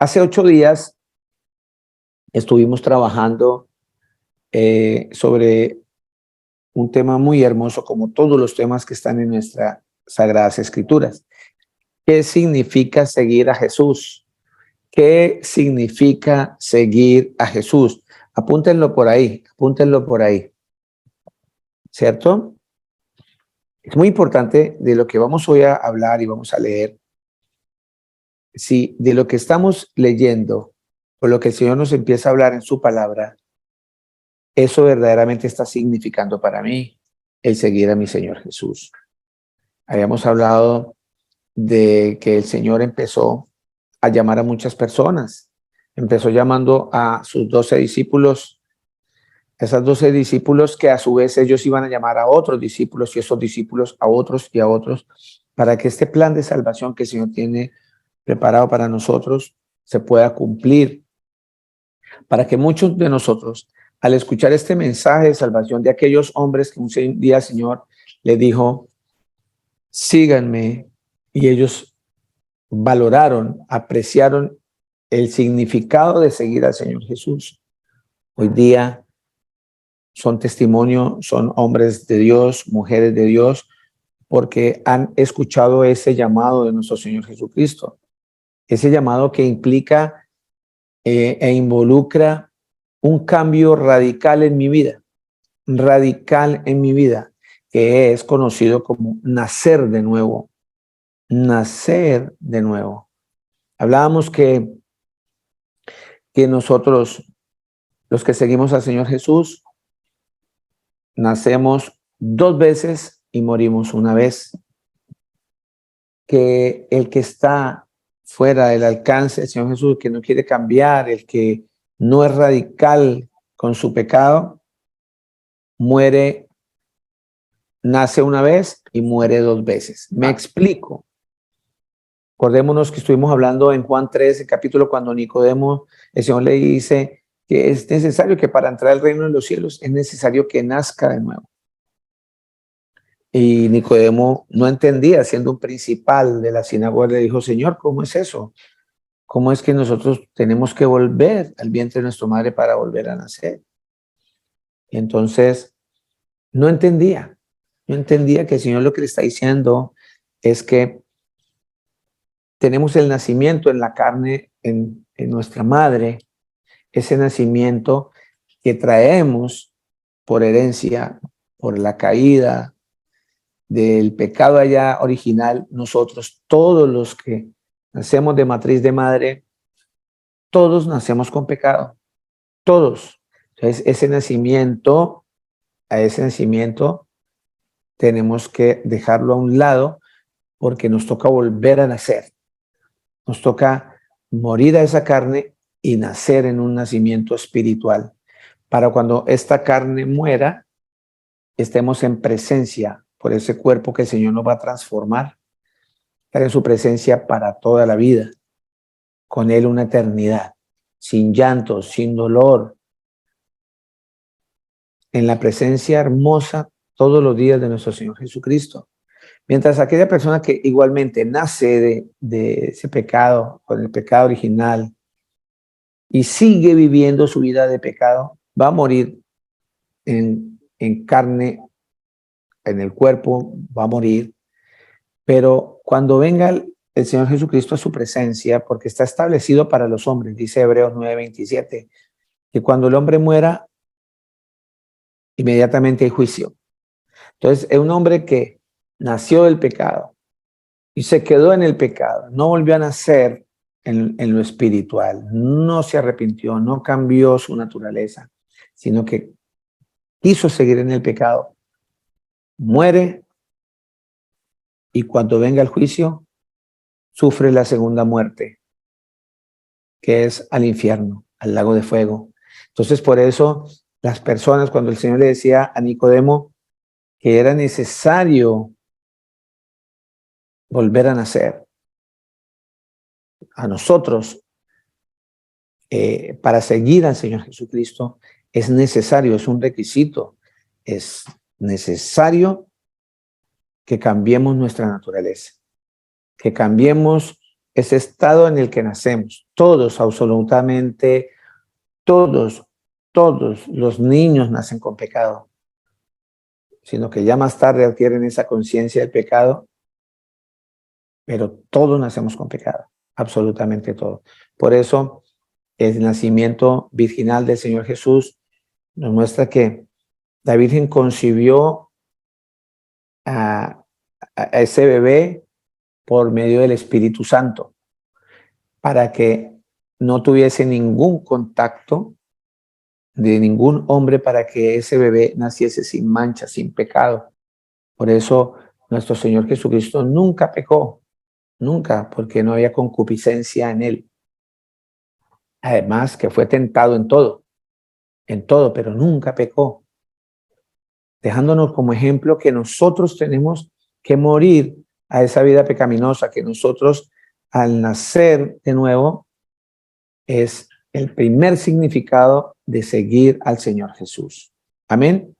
Hace 8 días estuvimos trabajando sobre un tema muy hermoso, como todos los temas que están en nuestras Sagradas Escrituras. ¿Qué significa seguir a Jesús? ¿Qué significa seguir a Jesús? Apúntenlo por ahí, ¿cierto? Es muy importante de lo que vamos hoy a hablar y vamos a leer. Si de lo que estamos leyendo o lo que el Señor nos empieza a hablar en su palabra, eso verdaderamente está significando para mí el seguir a mi Señor Jesús. Habíamos hablado de que el Señor empezó a llamar a muchas personas. Empezó llamando a sus 12 discípulos, esas 12 discípulos que a su vez ellos iban a llamar a otros discípulos y esos discípulos a otros y a otros, para que este plan de salvación que el Señor tiene preparado para nosotros se pueda cumplir, para que muchos de nosotros, al escuchar este mensaje de salvación de aquellos hombres que un día el Señor le dijo, síganme, y ellos valoraron, apreciaron el significado de seguir al Señor Jesús. Hoy día son testimonio, son hombres de Dios, mujeres de Dios, porque han escuchado ese llamado de nuestro Señor Jesucristo. Ese llamado que implica e involucra un cambio radical en mi vida, que es conocido como nacer de nuevo. Nacer de nuevo. Hablábamos que nosotros, los que seguimos al Señor Jesús, nacemos 2 veces y morimos 1 vez. Que el que está fuera del alcance del Señor Jesús, que no quiere cambiar, el que no es radical con su pecado, muere, nace 1 vez y muere 2 veces. Me explico. Acordémonos que estuvimos hablando en Juan 13, capítulo, cuando Nicodemo, el Señor le dice que es necesario que para entrar al reino de los cielos es necesario que nazca de nuevo. Y Nicodemo no entendía, siendo un principal de la sinagoga, le dijo, Señor, ¿cómo es eso? ¿Cómo es que nosotros tenemos que volver al vientre de nuestra madre para volver a nacer? Y entonces no entendía que el Señor lo que le está diciendo es que tenemos el nacimiento en la carne, en nuestra madre, ese nacimiento que traemos por herencia, por la caída del pecado allá original. Nosotros, todos los que nacemos de matriz de madre, todos nacemos con pecado, todos. Entonces, a ese nacimiento tenemos que dejarlo a un lado porque nos toca volver a nacer. Nos toca morir a esa carne y nacer en un nacimiento espiritual. Para cuando esta carne muera, estemos en presencia por ese cuerpo que el Señor nos va a transformar, estar en su presencia para toda la vida, con Él una eternidad, sin llanto, sin dolor, en la presencia hermosa todos los días de nuestro Señor Jesucristo. Mientras aquella persona que igualmente nace de ese pecado, con el pecado original, y sigue viviendo su vida de pecado, va a morir en carne, en el cuerpo, va a morir. Pero cuando venga el Señor Jesucristo a su presencia, porque está establecido para los hombres, dice Hebreos 9:27, que cuando el hombre muera, inmediatamente hay juicio. Entonces, es un hombre que nació del pecado y se quedó en el pecado, no volvió a nacer en lo espiritual, no se arrepintió, no cambió su naturaleza, sino que quiso seguir en el pecado, muere y cuando venga el juicio, sufre la segunda muerte, que es al infierno, al lago de fuego. Entonces, por eso las personas, cuando el Señor le decía a Nicodemo que era necesario volver a nacer, a nosotros, para seguir al Señor Jesucristo, es necesario, es un requisito, es necesario que cambiemos nuestra naturaleza, que cambiemos ese estado en el que nacemos. Todos, absolutamente todos, todos los niños nacen con pecado, sino que ya más tarde adquieren esa conciencia del pecado, pero todos nacemos con pecado, absolutamente todos. Por eso el nacimiento virginal del Señor Jesús nos muestra que la Virgen concibió a ese bebé por medio del Espíritu Santo, para que no tuviese ningún contacto de ningún hombre, para que ese bebé naciese sin mancha, sin pecado. Por eso nuestro Señor Jesucristo nunca pecó, nunca, porque no había concupiscencia en él. Además que fue tentado en todo, pero nunca pecó, dejándonos como ejemplo que nosotros tenemos que morir a esa vida pecaminosa, que nosotros al nacer de nuevo es el primer significado de seguir al Señor Jesús. Amén.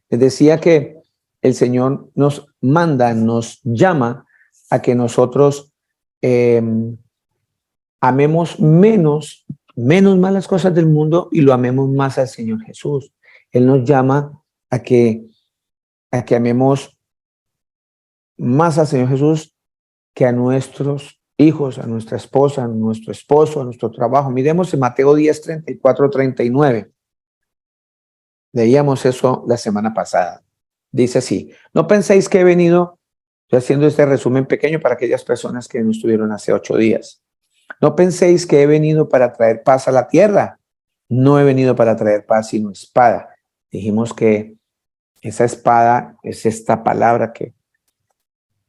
Les decía que el Señor nos manda, nos llama a que nosotros amemos menos más las cosas del mundo y lo amemos más al Señor Jesús. Él nos llama a que amemos más al Señor Jesús que a nuestros hijos, a nuestra esposa, a nuestro esposo, a nuestro trabajo. Miremos en Mateo 10, 34, 39. Leíamos eso la semana pasada. Dice así: no penséis que he venido, estoy haciendo este resumen pequeño para aquellas personas que no estuvieron hace 8 días. No penséis que he venido para traer paz a la tierra. No he venido para traer paz, sino espada. Dijimos que esa espada es esta palabra que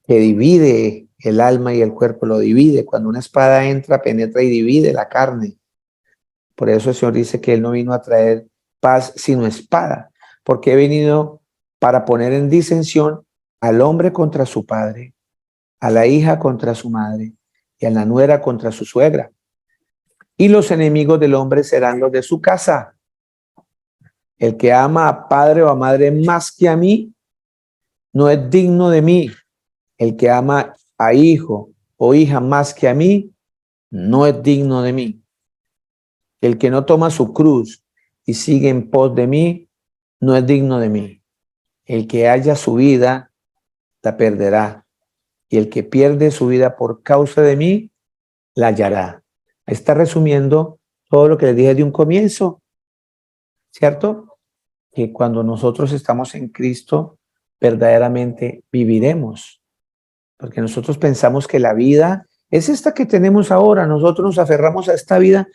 divide el alma y el cuerpo, lo divide. Cuando una espada entra, penetra y divide la carne. Por eso el Señor dice que Él no vino a traer paz, sino espada, porque he venido para poner en disensión al hombre contra su padre, a la hija contra su madre y a la nuera contra su suegra. Y los enemigos del hombre serán los de su casa. El que ama a padre o a madre más que a mí, no es digno de mí. El que ama a hijo o hija más que a mí, no es digno de mí. El que no toma su cruz y sigue en pos de mí, no es digno de mí. El que haya su vida, la perderá. Y el que pierde su vida por causa de mí, la hallará. Está resumiendo todo lo que les dije de un comienzo, ¿cierto? Que cuando nosotros estamos en Cristo, verdaderamente viviremos. Porque nosotros pensamos que la vida es esta que tenemos ahora. Nosotros nos aferramos a esta vida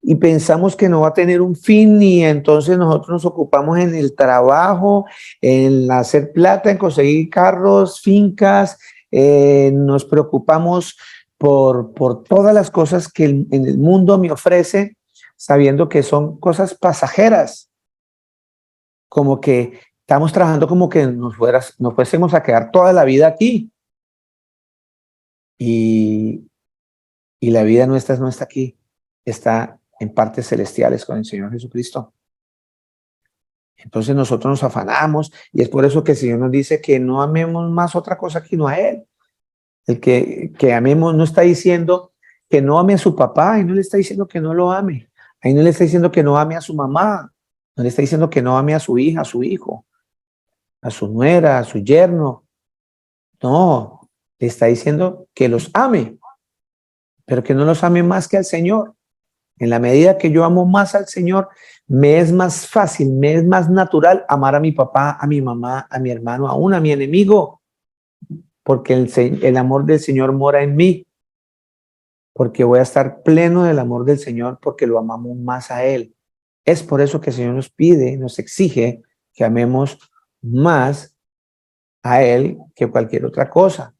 y pensamos que no va a tener un fin, y entonces nosotros nos ocupamos en el trabajo, en hacer plata, en conseguir carros, fincas, nos preocupamos por todas las cosas que en el mundo me ofrece, sabiendo que son cosas pasajeras, como que estamos trabajando como que nos fuésemos a quedar toda la vida aquí, y la vida nuestra no está aquí, está en partes celestiales con el Señor Jesucristo. Entonces nosotros nos afanamos, y es por eso que el Señor nos dice que no amemos más otra cosa que no a Él. El que amemos no está diciendo que no ame a su papá, y no le está diciendo que no lo ame. Ahí no le está diciendo que no ame a su mamá, no le está diciendo que no ame a su hija, a su hijo, a su nuera, a su yerno. No, le está diciendo que los ame, pero que no los ame más que al Señor. En la medida que yo amo más al Señor, me es más fácil, me es más natural amar a mi papá, a mi mamá, a mi hermano, aún a mi enemigo, porque el amor del Señor mora en mí, porque voy a estar pleno del amor del Señor, porque lo amamos más a Él. Es por eso que el Señor nos pide, nos exige que amemos más a Él que cualquier otra cosa.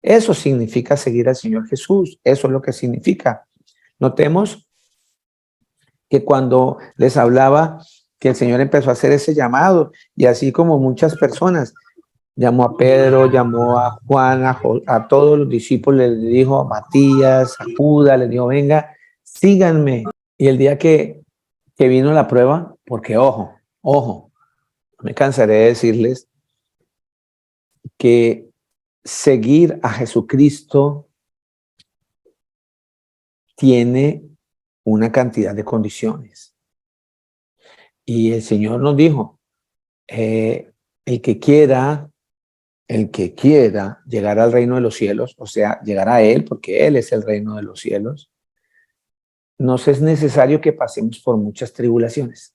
Eso significa seguir al Señor Jesús, eso es lo que significa. Notemos que cuando les hablaba que el Señor empezó a hacer ese llamado, y así como muchas personas, llamó a Pedro, llamó a Juan, a todos los discípulos, les dijo a Matías, a Judas, les dijo: venga, síganme. Y el día que vino la prueba, porque ojo, no me cansaré de decirles que seguir a Jesucristo tiene una cantidad de condiciones. Y el Señor nos dijo, el que quiera llegar al reino de los cielos, o sea, llegar a Él, porque Él es el reino de los cielos, nos es necesario que pasemos por muchas tribulaciones,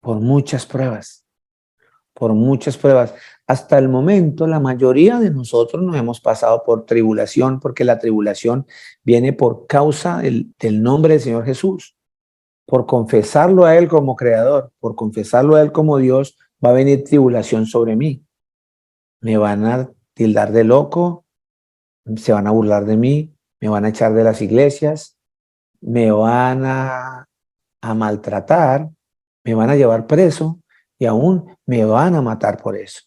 por muchas pruebas, por muchas pruebas. Hasta el momento, la mayoría de nosotros no hemos pasado por tribulación, porque la tribulación viene por causa del nombre del Señor Jesús. Por confesarlo a Él como creador, por confesarlo a Él como Dios, va a venir tribulación sobre mí. Me van a tildar de loco, se van a burlar de mí, me van a echar de las iglesias, me van a maltratar, me van a llevar preso y aún me van a matar por eso.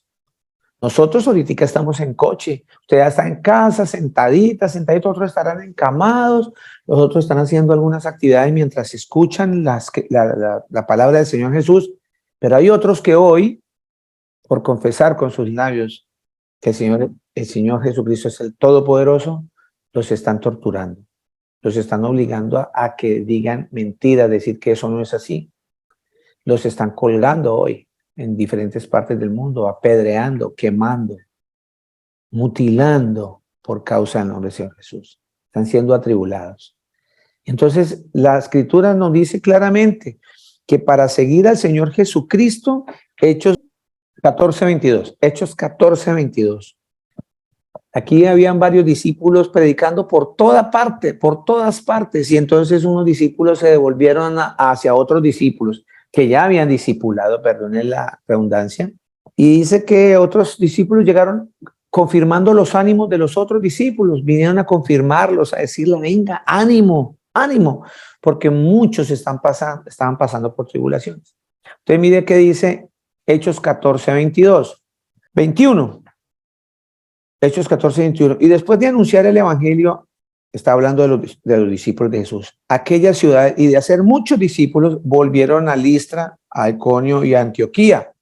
Nosotros ahorita estamos en coche, usted ya está en casa, sentaditos, otros estarán encamados, los otros están haciendo algunas actividades mientras escuchan la palabra del Señor Jesús, pero hay otros que hoy, por confesar con sus labios que el Señor Jesucristo es el Todopoderoso, los están torturando, los están obligando a que digan mentiras, decir que eso no es así. Los están colgando hoy en diferentes partes del mundo, apedreando, quemando, mutilando por causa del nombre del Señor Jesús. Están siendo atribulados. Entonces, la Escritura nos dice claramente que para seguir al Señor Jesucristo, Hechos 14:22, Hechos 14:22. Aquí habían varios discípulos predicando por toda parte, por todas partes, y entonces unos discípulos se devolvieron hacia otros discípulos que ya habían discipulado, perdonen la redundancia, y dice que otros discípulos llegaron confirmando los ánimos de los otros discípulos, vinieron a confirmarlos, a decirle, venga, ánimo, ánimo, porque muchos estaban pasando por tribulaciones. Entonces mire qué dice Hechos 14:21. Hechos 14:21. Y después de anunciar el evangelio, está hablando de los discípulos de Jesús, aquella ciudad, y de hacer muchos discípulos, volvieron a Listra, a Iconio y a Antioquía.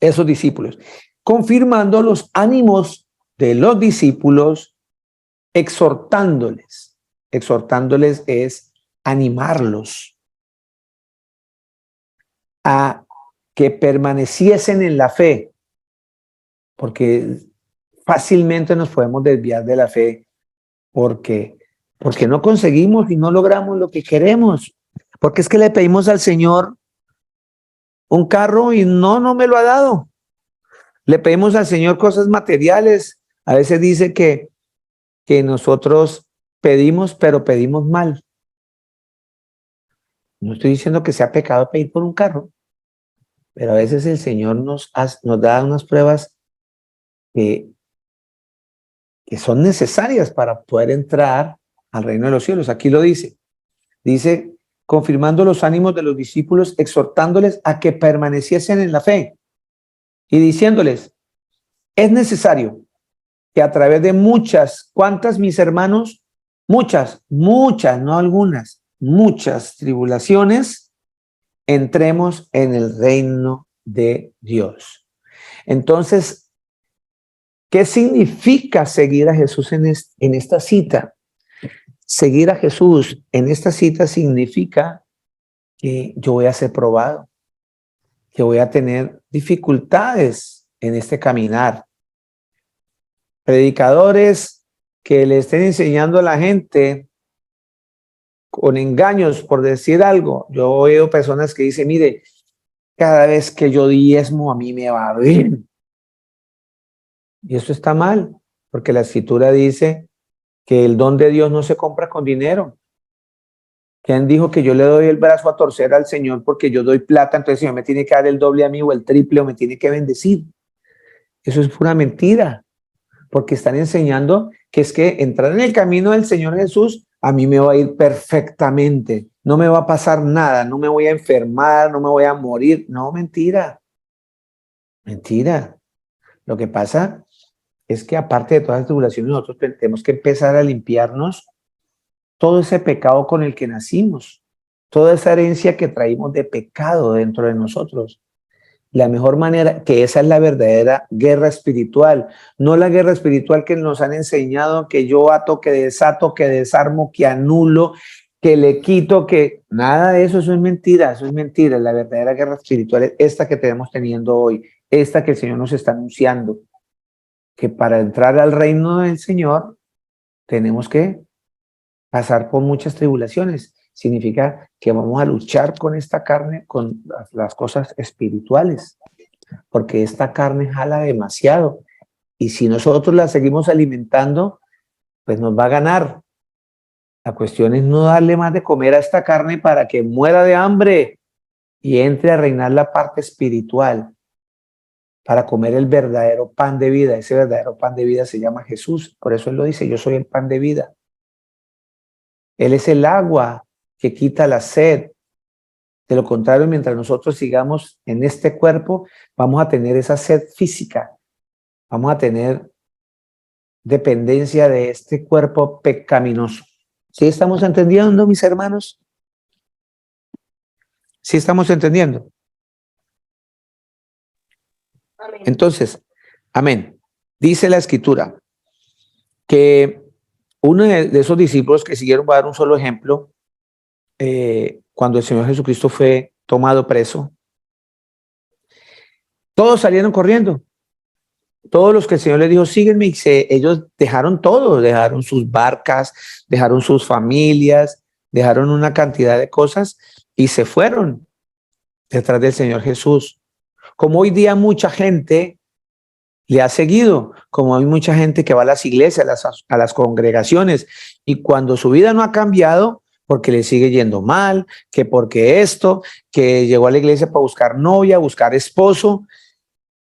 Esos discípulos, confirmando los ánimos de los discípulos, exhortándoles. Exhortándoles es animarlos a que permaneciesen en la fe, porque fácilmente nos podemos desviar de la fe porque no conseguimos y no logramos lo que queremos. Porque es que le pedimos al Señor un carro y no me lo ha dado. Le pedimos al Señor cosas materiales. A veces dice que nosotros pedimos, pero pedimos mal. No estoy diciendo que sea pecado pedir por un carro, pero a veces el Señor nos da unas pruebas que son necesarias para poder entrar al reino de los cielos. Aquí lo dice. Dice, confirmando los ánimos de los discípulos, exhortándoles a que permaneciesen en la fe y diciéndoles, es necesario que a través de ¿cuántas, mis hermanos? Muchas, no algunas, muchas tribulaciones, entremos en el reino de Dios. Entonces, ¿qué significa seguir a Jesús en esta cita? Seguir a Jesús en esta cita significa que yo voy a ser probado, que voy a tener dificultades en este caminar. Predicadores que le estén enseñando a la gente con engaños, por decir algo. Yo oigo personas que dicen, mire, cada vez que yo diezmo a mí me va bien. Y eso está mal, porque la Escritura dice que el don de Dios no se compra con dinero. ¿Quién dijo que yo le doy el brazo a torcer al Señor porque yo doy plata, entonces el Señor me tiene que dar el doble a mí o el triple o me tiene que bendecir? Eso es pura mentira, porque están enseñando que es que entrar en el camino del Señor Jesús a mí me va a ir perfectamente, no me va a pasar nada, no me voy a enfermar, no me voy a morir. No, mentira, mentira. Lo que pasa es que aparte de todas las tribulaciones, nosotros tenemos que empezar a limpiarnos todo ese pecado con el que nacimos, toda esa herencia que traímos de pecado dentro de nosotros. la mejor manera, que esa es la verdadera guerra espiritual, no la guerra espiritual que nos han enseñado, que yo ato, que desato, que desarmo, que anulo, que le quito, que nada de eso, eso es mentira. La verdadera guerra espiritual es esta que tenemos teniendo hoy, esta que el Señor nos está anunciando, que para entrar al reino del Señor tenemos que pasar por muchas tribulaciones. Significa que vamos a luchar con esta carne, con las cosas espirituales, porque esta carne jala demasiado. Y si nosotros la seguimos alimentando, pues nos va a ganar. La cuestión es no darle más de comer a esta carne para que muera de hambre y entre a reinar la parte espiritual, para comer el verdadero pan de vida. Ese verdadero pan de vida se llama Jesús. Por eso Él lo dice, yo soy el pan de vida. Él es el agua que quita la sed. De lo contrario, mientras nosotros sigamos en este cuerpo, vamos a tener esa sed física, vamos a tener dependencia de este cuerpo pecaminoso. ¿Sí estamos entendiendo, mis hermanos? ¿Sí estamos entendiendo? Amén. Entonces, amén. Dice la Escritura que uno de esos discípulos que siguieron, voy a dar un solo ejemplo, cuando el Señor Jesucristo fue tomado preso, todos salieron corriendo. Todos los que el Señor les dijo, sígueme, y ellos dejaron todo, dejaron sus barcas, dejaron sus familias, dejaron una cantidad de cosas y se fueron detrás del Señor Jesús. Como hoy día mucha gente le ha seguido, como hay mucha gente que va a las iglesias, a las congregaciones, y cuando su vida no ha cambiado, porque le sigue yendo mal, que porque esto, que llegó a la iglesia para buscar novia, buscar esposo,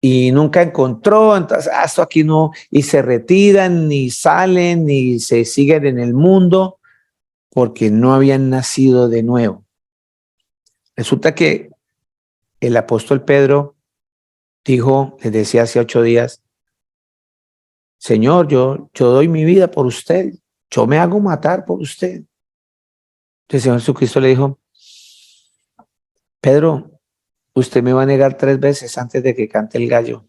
y nunca encontró, entonces esto aquí no, y se retiran, ni salen, ni se siguen en el mundo, porque no habían nacido de nuevo. Resulta que el apóstol Pedro dijo, les decía hace 8 días, Señor, yo doy mi vida por usted, yo me hago matar por usted. Entonces el Señor Jesucristo le dijo, Pedro, usted me va a negar 3 veces antes de que cante el gallo.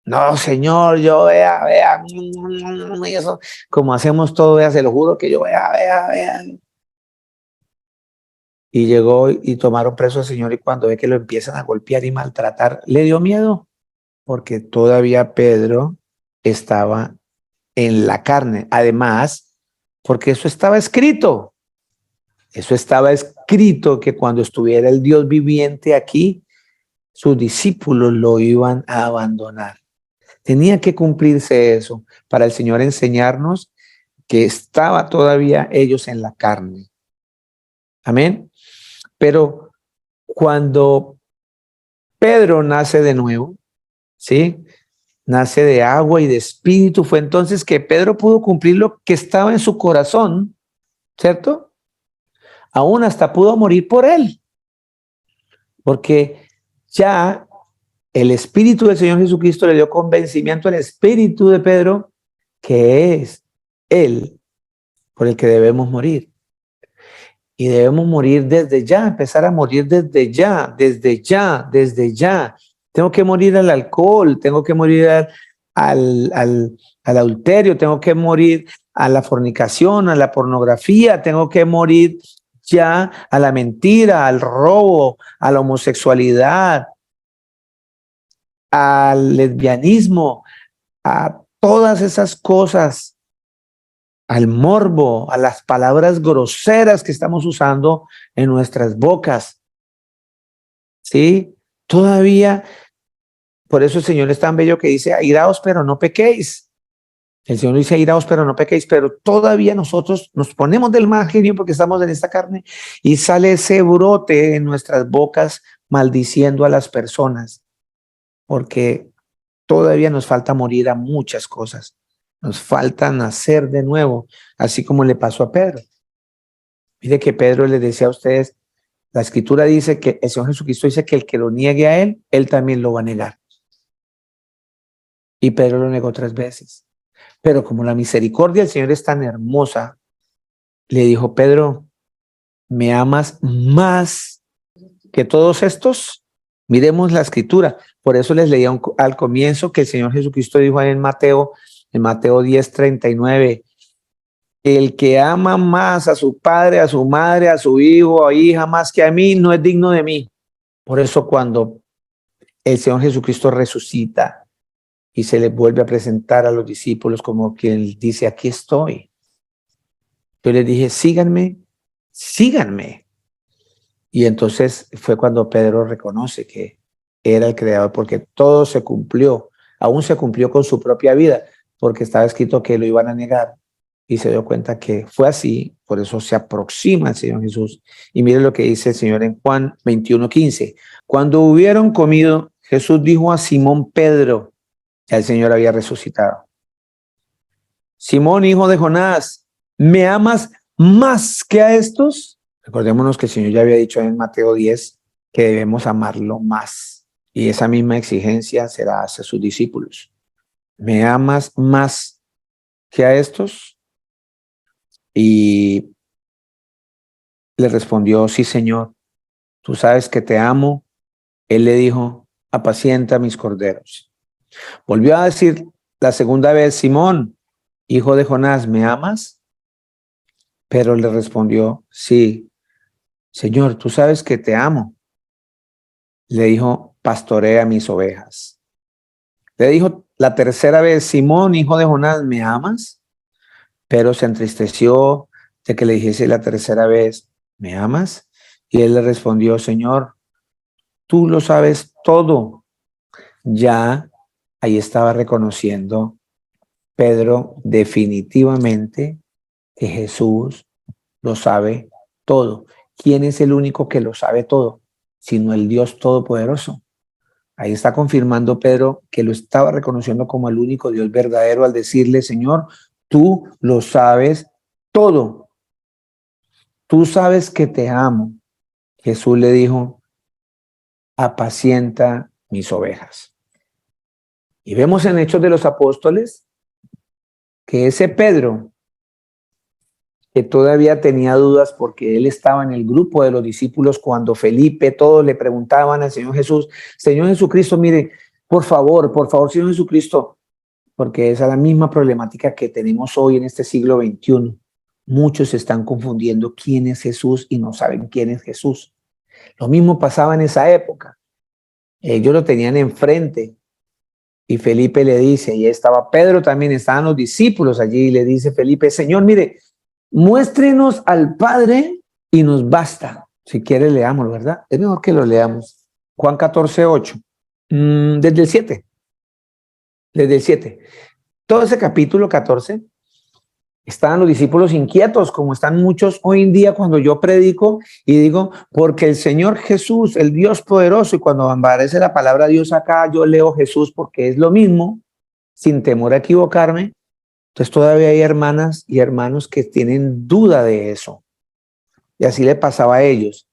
No, Señor, yo vea, y eso, como hacemos todo, vea, se lo juro que yo vea. Y llegó y tomaron preso al Señor y cuando ve que lo empiezan a golpear y maltratar, le dio miedo, porque todavía Pedro estaba en la carne. Además, porque eso estaba escrito que cuando estuviera el Dios viviente aquí, sus discípulos lo iban a abandonar. Tenía que cumplirse eso para el Señor enseñarnos que estaba todavía ellos en la carne. Amén. Pero cuando Pedro nace de nuevo, ¿sí? Nace de agua y de espíritu, fue entonces que Pedro pudo cumplir lo que estaba en su corazón, ¿cierto? Aún hasta pudo morir por él, porque ya el Espíritu del Señor Jesucristo le dio convencimiento al Espíritu de Pedro que es Él por el que debemos morir. Y debemos morir desde ya, empezar a morir desde ya. Tengo que morir al alcohol, tengo que morir al adulterio, tengo que morir a la fornicación, a la pornografía, tengo que morir ya a la mentira, al robo, a la homosexualidad, al lesbianismo, a todas esas cosas, al morbo, a las palabras groseras que estamos usando en nuestras bocas. ¿Sí? Todavía, por eso el Señor es tan bello que dice, airaos pero no pequéis. El Señor dice, airaos pero no pequéis, pero todavía nosotros nos ponemos del mal genio porque estamos en esta carne y sale ese brote en nuestras bocas maldiciendo a las personas, porque todavía nos falta morir a muchas cosas. Nos falta nacer de nuevo, así como le pasó a Pedro. Mire que Pedro le decía a ustedes, la escritura dice que el Señor Jesucristo dice que el que lo niegue a él también lo va a negar. Y Pedro lo negó 3 veces. Pero como la misericordia del Señor es tan hermosa, le dijo, Pedro, ¿me amas más que todos estos, miremos la escritura. Por eso les leía al comienzo que el Señor Jesucristo dijo ahí en Mateo 10:39, el que ama más a su padre, a su madre, a su hijo o hija más que a mí, no es digno de mí. Por eso cuando el Señor Jesucristo resucita y se le vuelve a presentar a los discípulos como quien dice, aquí estoy. Yo les dije, síganme, síganme. Y entonces fue cuando Pedro reconoce que era el creador, porque todo se cumplió, aún se cumplió con su propia vida, porque estaba escrito que lo iban a negar. Y se dio cuenta que fue así, por eso se aproxima al Señor Jesús. Y mire lo que dice el Señor en Juan 21:15. Cuando hubieron comido, Jesús dijo a Simón Pedro, ya el Señor había resucitado: Simón, hijo de Jonás, ¿me amas más que a estos? Recordémonos que el Señor ya había dicho en Mateo 10 que debemos amarlo más. Y esa misma exigencia será hacia sus discípulos. ¿Me amas más que a estos? Y le respondió, sí, Señor, tú sabes que te amo. Él le dijo, apacienta mis corderos. Volvió a decir la segunda vez, Simón, hijo de Jonás, ¿me amas? Pero le respondió, sí, Señor, tú sabes que te amo. Le dijo, pastorea mis ovejas. Le dijo la tercera vez, Simón, hijo de Jonás, ¿me amas? Pero se entristeció de que le dijese la tercera vez, ¿me amas? Y él le respondió, Señor, tú lo sabes todo. Ya ahí estaba reconociendo Pedro definitivamente que Jesús lo sabe todo. ¿Quién es el único que lo sabe todo? Sino el Dios Todopoderoso. Ahí está confirmando Pedro que lo estaba reconociendo como el único Dios verdadero al decirle, Señor, tú lo sabes todo. Tú sabes que te amo. Jesús le dijo, apacienta mis ovejas. Y vemos en Hechos de los Apóstoles que ese Pedro, que todavía tenía dudas porque él estaba en el grupo de los discípulos cuando Felipe, todos le preguntaban al Señor Jesús, Señor Jesucristo, mire, por favor, Señor Jesucristo, porque esa es la misma problemática que tenemos hoy en este siglo XXI. Muchos están confundiendo quién es Jesús y no saben quién es Jesús. Lo mismo pasaba en esa época. Ellos lo tenían enfrente y Felipe le dice, y estaba Pedro también, estaban los discípulos allí, y le dice Felipe, Señor, mire, muéstrenos al Padre y nos basta. Si quiere leamos, ¿verdad? Es mejor que lo leamos. Juan 14:8, desde el 7. Desde el 7. Todo ese capítulo 14, estaban los discípulos inquietos, como están muchos hoy en día cuando yo predico y digo, porque el Señor Jesús, el Dios poderoso, y cuando aparece la palabra Dios acá, yo leo Jesús porque es lo mismo, sin temor a equivocarme. Entonces todavía hay hermanas y hermanos que tienen duda de eso. Y así le pasaba a ellos.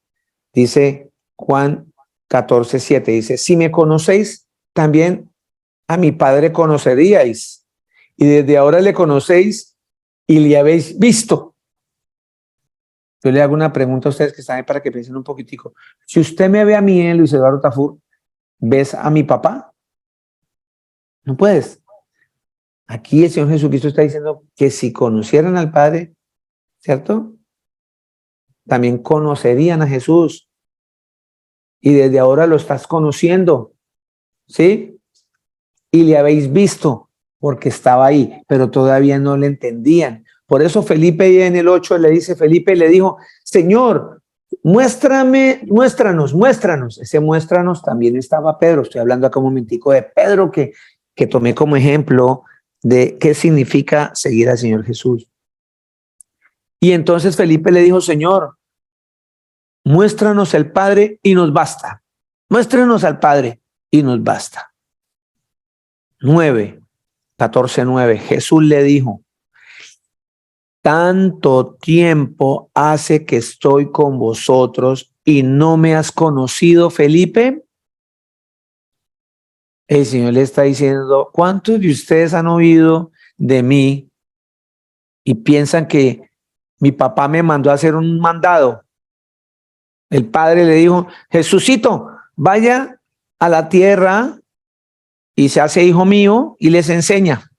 Dice Juan 14:7, dice, si me conocéis, también a mi Padre conoceríais. Y desde ahora le conocéis y le habéis visto. Yo le hago una pregunta a ustedes que están ahí para que piensen un poquitico. Si usted me ve a mí, Luis Eduardo Tafur, ¿ves a mi papá? No puedes. Aquí el Señor Jesucristo está diciendo que si conocieran al Padre, ¿cierto? También conocerían a Jesús. Y desde ahora lo estás conociendo, ¿sí? Y le habéis visto porque estaba ahí, pero todavía no le entendían. Por eso Felipe en el 8 le dice, Felipe le dijo, Señor, muéstranos. Ese muéstranos también estaba Pedro. Estoy hablando acá un momentico de Pedro que tomé como ejemplo de qué significa seguir al Señor Jesús. Y entonces Felipe le dijo, Señor, muéstranos al Padre y nos basta. Muéstranos al Padre y nos basta. 14:9. Jesús le dijo, tanto tiempo hace que estoy con vosotros y no me has conocido, Felipe. El Señor le está diciendo, ¿cuántos de ustedes han oído de mí y piensan que mi papá me mandó a hacer un mandado? El padre le dijo, Jesucito, vaya a la tierra y se hace hijo mío y les enseña.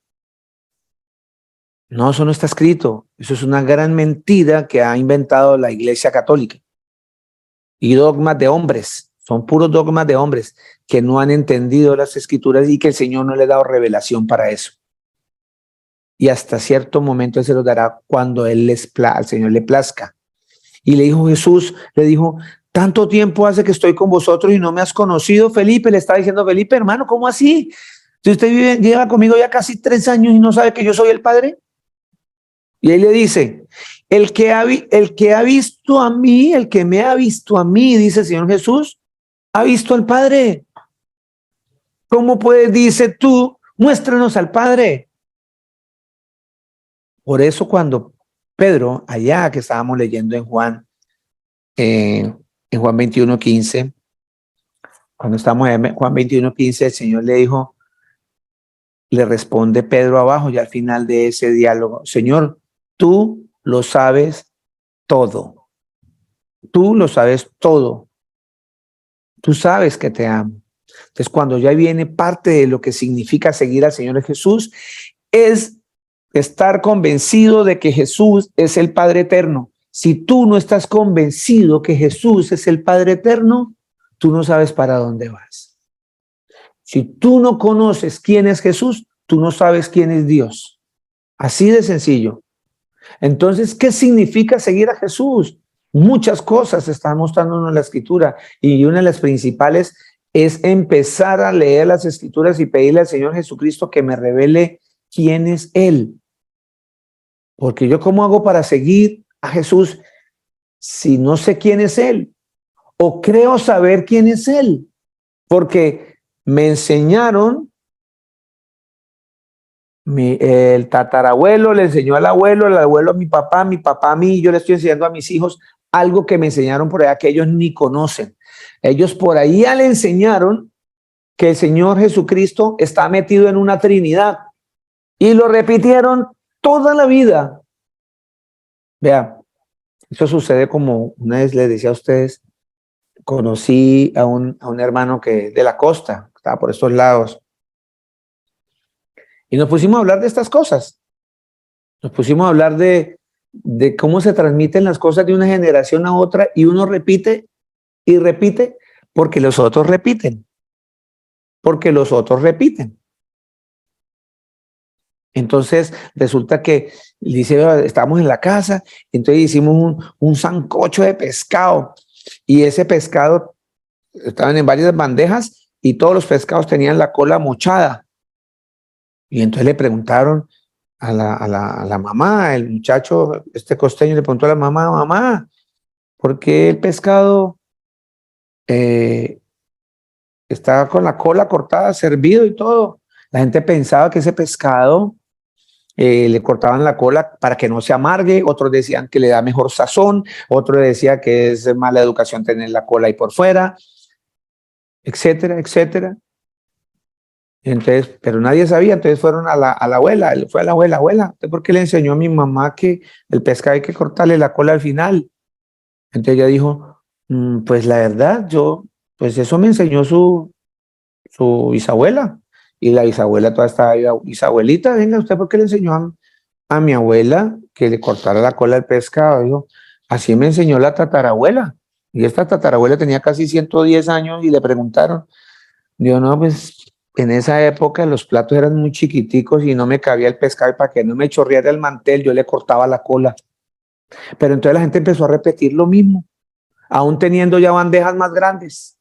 No, eso no está escrito. Eso es una gran mentira que ha inventado la Iglesia Católica. Y dogmas de hombres, son puros dogmas de hombres que no han entendido las Escrituras y que el Señor no le ha dado revelación para eso. Y hasta cierto momento Él se los dará cuando al Señor le plazca. Y le dijo Jesús, le dijo, tanto tiempo hace que estoy con vosotros y no me has conocido. Felipe le estaba diciendo, Felipe, hermano, ¿cómo así? Si usted lleva conmigo ya casi 3 años y no sabe que yo soy el Padre. Y ahí le dice, el que ha visto a mí, el que me ha visto a mí, dice el Señor Jesús, ha visto al Padre. ¿Cómo puedes, dice tú, muéstranos al Padre? Por eso cuando Pedro, allá que estábamos leyendo en Juan 21:15, cuando estamos en Juan 21:15, el Señor le dijo, le responde Pedro abajo, ya al final de ese diálogo, Señor, tú lo sabes todo. Tú lo sabes todo. Tú sabes que te amo. Entonces, cuando ya viene parte de lo que significa seguir al Señor Jesús, es estar convencido de que Jesús es el Padre eterno. Si tú no estás convencido que Jesús es el Padre eterno, tú no sabes para dónde vas. Si tú no conoces quién es Jesús, tú no sabes quién es Dios. Así de sencillo. Entonces, ¿qué significa seguir a Jesús? Muchas cosas están mostrándonos en la Escritura y una de las principales es empezar a leer las Escrituras y pedirle al Señor Jesucristo que me revele quién es Él. Porque yo, ¿cómo hago para seguir a Jesús si no sé quién es Él? O creo saber quién es Él. Porque me enseñaron, el tatarabuelo le enseñó al abuelo, el abuelo a mi papá a mí, y yo le estoy enseñando a mis hijos algo que me enseñaron por allá que ellos ni conocen. Ellos por ahí ya le enseñaron que el Señor Jesucristo está metido en una Trinidad y lo repitieron toda la vida. Vea, eso sucede como una vez les decía a ustedes, conocí a un hermano que de la costa, estaba por estos lados, y nos pusimos a hablar de estas cosas. Nos pusimos a hablar de cómo se transmiten las cosas de una generación a otra y uno repite y repite porque los otros repiten. Porque los otros repiten. Entonces resulta que dice, estamos en la casa, entonces hicimos un sancocho de pescado y ese pescado estaban en varias bandejas y todos los pescados tenían la cola mochada. Y entonces le preguntaron a la mamá, el muchacho, este costeño, le preguntó a la mamá, ¿por qué el pescado está con la cola cortada, servido y todo? La gente pensaba que ese pescado le cortaban la cola para que no se amargue, otros decían que le da mejor sazón, otros decían que es mala educación tener la cola ahí por fuera, etcétera, etcétera. Entonces, pero nadie sabía, entonces fueron a la abuela, él fue a la abuela, ¿por qué le enseñó a mi mamá que el pescado hay que cortarle la cola al final? Entonces ella dijo, pues la verdad, pues eso me enseñó su bisabuela, y la bisabuela toda estaba, bisabuelita, venga, ¿usted por qué le enseñó a mi abuela que le cortara la cola al pescado? Dijo, así me enseñó la tatarabuela, y esta tatarabuela tenía casi 110 años y le preguntaron, digo, no, pues en esa época los platos eran muy chiquiticos y no me cabía el pescado y para que no me chorreara el mantel yo le cortaba la cola. Pero entonces la gente empezó a repetir lo mismo, aún teniendo ya bandejas más grandes.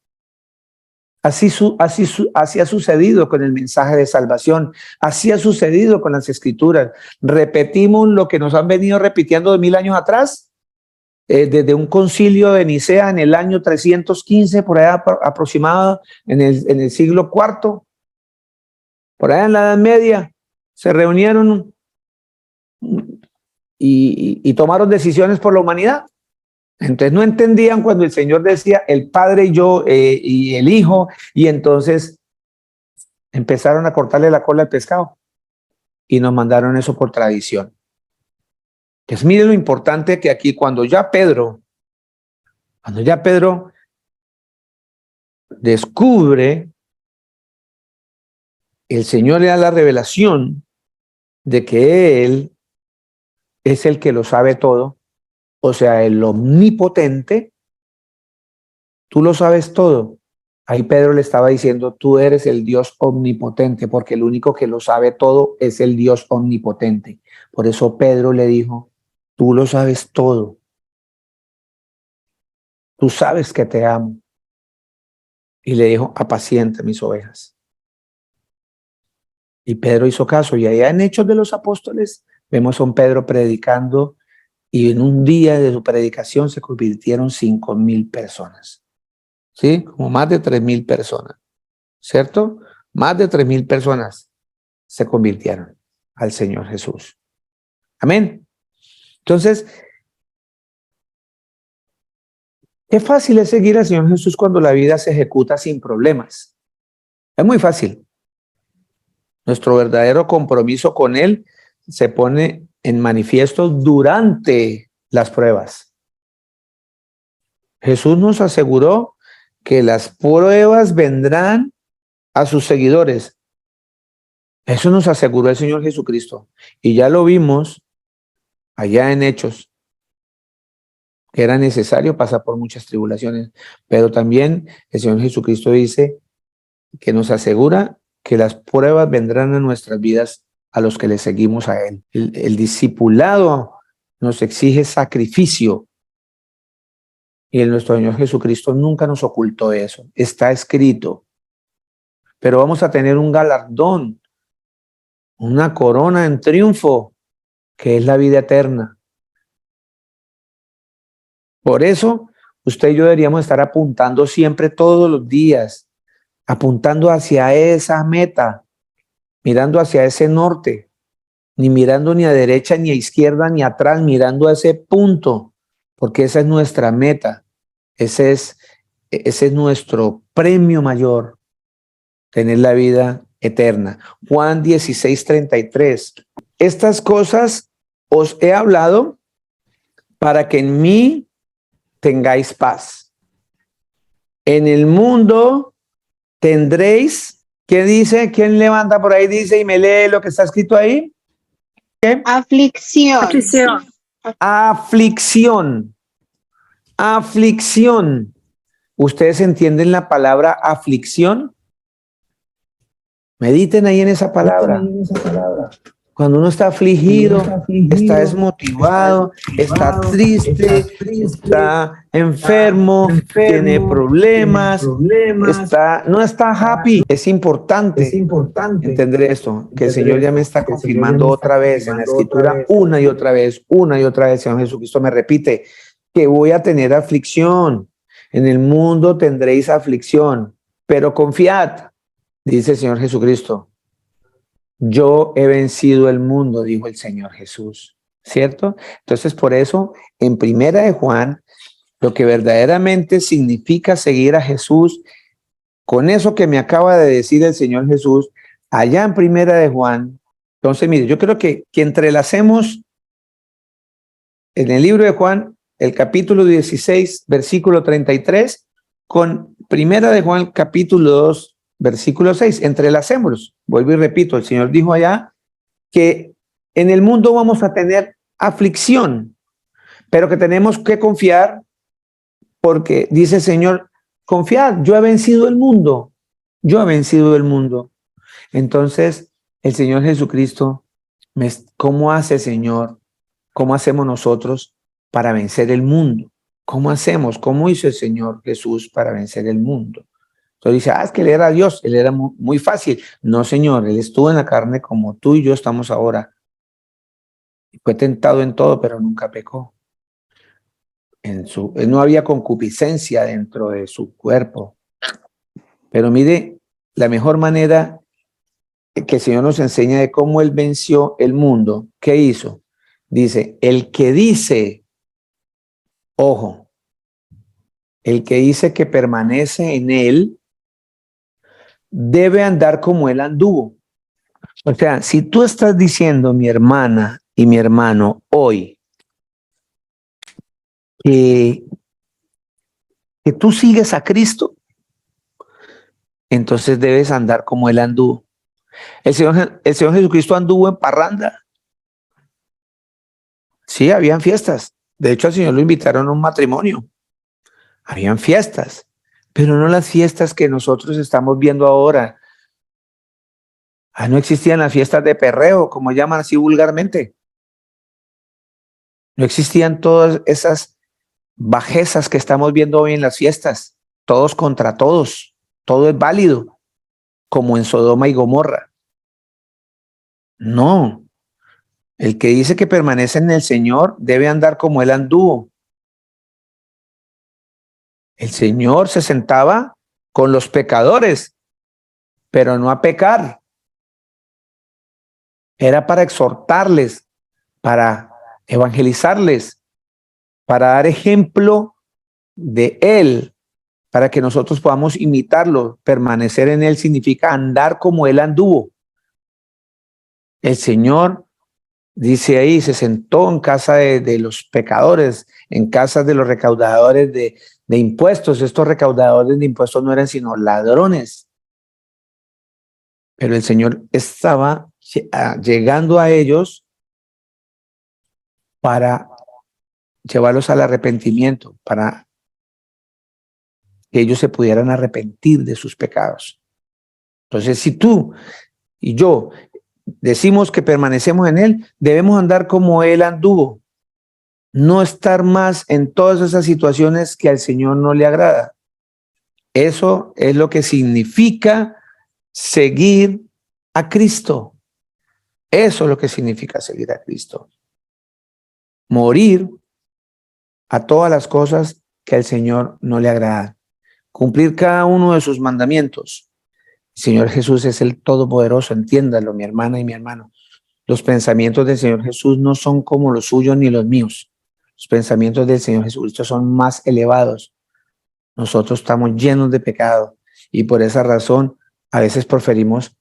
Así ha sucedido con el mensaje de salvación, así ha sucedido con las escrituras. Repetimos lo que nos han venido repitiendo de 1000 años atrás, desde un concilio de Nicea en el año 315, por allá aproximado, en el siglo IV, por allá en la Edad Media, se reunieron y tomaron decisiones por la humanidad. Entonces no entendían cuando el Señor decía el Padre y yo y el Hijo, y entonces empezaron a cortarle la cola al pescado y nos mandaron eso por tradición. Pues mire lo importante que aquí cuando ya Pedro Cuando ya Pedro descubre, el Señor le da la revelación de que Él es el que lo sabe todo, o sea, el omnipotente, tú lo sabes todo. Ahí Pedro le estaba diciendo, tú eres el Dios omnipotente, porque el único que lo sabe todo es el Dios omnipotente. Por eso Pedro le dijo, tú lo sabes todo, tú sabes que te amo. Y le dijo, apacienta mis ovejas. Y Pedro hizo caso, y allá en Hechos de los Apóstoles vemos a un Pedro predicando, y en un día de su predicación se convirtieron 5,000 personas, ¿sí? Como más de 3,000 personas, ¿cierto? Más de 3,000 personas se convirtieron al Señor Jesús. Amén. Entonces, qué fácil es seguir al Señor Jesús cuando la vida se ejecuta sin problemas. Es muy fácil. Nuestro verdadero compromiso con Él se pone en manifiesto durante las pruebas. Jesús nos aseguró que las pruebas vendrán a sus seguidores. Eso nos aseguró el Señor Jesucristo. Y ya lo vimos allá en Hechos, que era necesario pasar por muchas tribulaciones. Pero también el Señor Jesucristo dice que nos asegura que las pruebas vendrán a nuestras vidas a los que le seguimos a Él. El discipulado nos exige sacrificio. Y en nuestro Señor Jesucristo nunca nos ocultó eso. Está escrito. Pero vamos a tener un galardón, una corona en triunfo, que es la vida eterna. Por eso, usted y yo deberíamos estar apuntando siempre todos los días, apuntando hacia esa meta, mirando hacia ese norte, ni mirando ni a derecha, ni a izquierda, ni atrás, mirando a ese punto, porque esa es nuestra meta, ese es nuestro premio mayor, tener la vida eterna. Juan 16:33. Estas cosas os he hablado para que en mí tengáis paz. En el mundo tendréis, ¿qué dice? ¿Quién levanta por ahí? Dice y me lee lo que está escrito ahí. ¿Qué? Aflicción. Aflicción. Aflicción. ¿Ustedes entienden la palabra aflicción? Mediten ahí en esa palabra. Cuando uno está afligido, está desmotivado, está triste, está enfermo, tiene problemas, no está happy. Es importante entender esto, que el Señor ya me está confirmando otra vez en la Escritura, una y otra vez, Señor Jesucristo me repite que voy a tener aflicción. En el mundo tendréis aflicción, pero confiad, dice el Señor Jesucristo. Yo he vencido el mundo, dijo el Señor Jesús, ¿cierto? Entonces, por eso, en Primera de Juan, lo que verdaderamente significa seguir a Jesús, con eso que me acaba de decir el Señor Jesús, allá en Primera de Juan, entonces, mire, yo creo que entrelacemos en el libro de Juan, el capítulo 16, versículo 33, con Primera de Juan, capítulo 2, versículo 6, entrelacémoslos. Vuelvo y repito, el Señor dijo allá que en el mundo vamos a tener aflicción, pero que tenemos que confiar porque dice el Señor, confiad, yo he vencido el mundo, yo he vencido el mundo. Entonces, el Señor Jesucristo, ¿cómo hace el Señor? ¿Cómo hacemos nosotros para vencer el mundo? ¿Cómo hacemos? ¿Cómo hizo el Señor Jesús para vencer el mundo? Entonces dice, es que él era Dios, él era muy fácil. No, Señor, él estuvo en la carne como tú y yo estamos ahora. Fue tentado en todo, pero nunca pecó. No había concupiscencia dentro de su cuerpo. Pero mire, la mejor manera que el Señor nos enseña de cómo él venció el mundo, ¿qué hizo? Dice, el que dice, ojo, el que dice que permanece en él, debe andar como él anduvo. O sea, si tú estás diciendo, mi hermana y mi hermano, hoy, que que tú sigues a Cristo, entonces debes andar como Él anduvo. El Señor Jesucristo anduvo en parranda. Sí, habían fiestas. De hecho, al Señor lo invitaron a un matrimonio. Habían fiestas, pero no las fiestas que nosotros estamos viendo ahora. No existían las fiestas de perreo, como llaman así vulgarmente. No existían todas esas bajezas que estamos viendo hoy en las fiestas. Todos contra todos. Todo es válido, como en Sodoma y Gomorra. No. El que dice que permanece en el Señor debe andar como Él anduvo. El Señor se sentaba con los pecadores, pero no a pecar. Era para exhortarles, para evangelizarles, para dar ejemplo de Él, para que nosotros podamos imitarlo. Permanecer en Él significa andar como Él anduvo. El Señor, dice ahí, se sentó en casa de los pecadores, en casas de los recaudadores de impuestos. Estos recaudadores de impuestos no eran sino ladrones. Pero el Señor estaba llegando a ellos para llevarlos al arrepentimiento, para que ellos se pudieran arrepentir de sus pecados. Entonces, si tú y yo decimos que permanecemos en Él, debemos andar como Él anduvo, no estar más en todas esas situaciones que al Señor no le agrada. Eso es lo que significa seguir a Cristo. Eso es lo que significa seguir a Cristo. Morir a todas las cosas que al Señor no le agradan. Cumplir cada uno de sus mandamientos. El Señor Jesús es el Todopoderoso, entiéndalo, mi hermana y mi hermano. Los pensamientos del Señor Jesús no son como los suyos ni los míos. Los pensamientos del Señor Jesucristo son más elevados. Nosotros estamos llenos de pecado y por esa razón a veces proferimos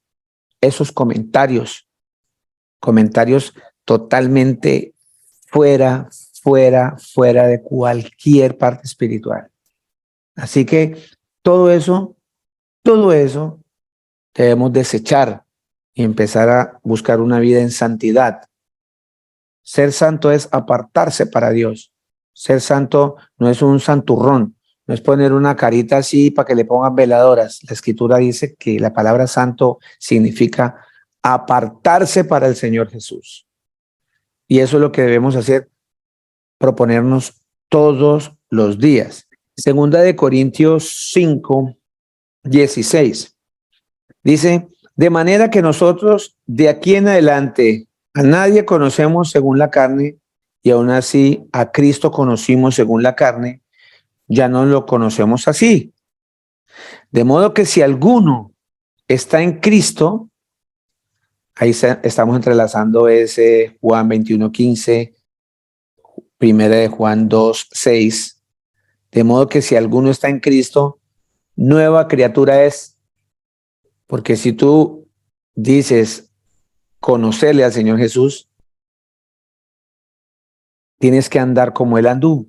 esos comentarios totalmente fuera de cualquier parte espiritual. Así que todo eso debemos desechar y empezar a buscar una vida en santidad. Ser santo es apartarse para Dios. Ser santo no es un santurrón, no es poner una carita así para que le pongan veladoras. La Escritura dice que la palabra santo significa apartarse para el Señor Jesús. Y eso es lo que debemos hacer, proponernos todos los días. Segunda de Corintios 5:16. Dice, de manera que nosotros de aquí en adelante a nadie conocemos según la carne, y aún así a Cristo conocimos según la carne, ya no lo conocemos así. De modo que si alguno está en Cristo, ahí estamos entrelazando ese Juan 21:15, primera de Juan 2:6. De modo que si alguno está en Cristo, nueva criatura es. Porque si tú dices conocerle al Señor Jesús, tienes que andar como Él anduvo.